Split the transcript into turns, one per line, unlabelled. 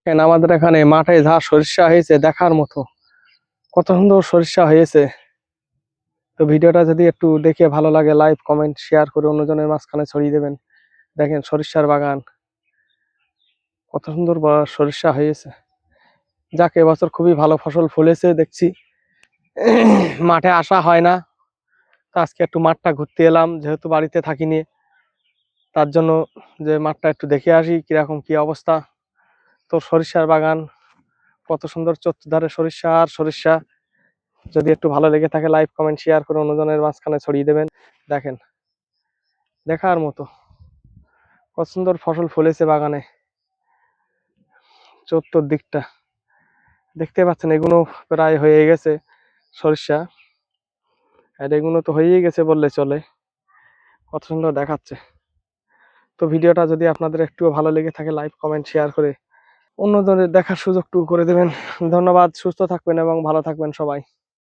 কেন আমাদের এখানে মাঠে যা সরিষা হয়েছে দেখার মতো, কত সুন্দর সরিষা হয়েছে। তো ভিডিওটা যদি একটু দেখে ভালো লাগে, লাইক কমেন্ট শেয়ার করে অন্যজনের মাঝখানে ছড়িয়ে দেবেন। দেখেন সরিষার বাগান, কত সুন্দর সরিষা হয়েছে। যাক, এবছর খুবই ভালো ফসল ফলেছে দেখছি। মাঠে আসা হয় না, তো আজকে একটু মাঠটা ঘুরতে এলাম, যেহেতু বাড়িতে থাকিনি, তার জন্য যে মাঠটা একটু দেখে আসি কিরকম কি অবস্থা। তো সরিষার বাগান, কত সুন্দর চতুর্ধারে সরিষা আর সরিষা। যদি একটু ভালো লেগে থাকে, লাইক কমেন্ট শেয়ার করে অন্যজনের মাঝখানে ছড়িয়ে দেবেন। দেখেন, দেখার মতো কত সুন্দর ফসল ফলেছে বাগানে। চতুর্দিকটা দেখতে পাচ্ছেন, এগুলো প্রায় হয়ে গেছে সরিষা, আর এগুলো তো হয়েই গেছে বললে চলে, কত সুন্দর দেখাচ্ছে। তো ভিডিওটা যদি আপনাদের একটু ভালো লেগে থাকে, লাইক কমেন্ট শেয়ার করে অন্যজনের দেখার সুযোগটুকু করে দেবেন। ধন্যবাদ। সুস্থ থাকবেন এবং ভালো থাকবেন সবাই।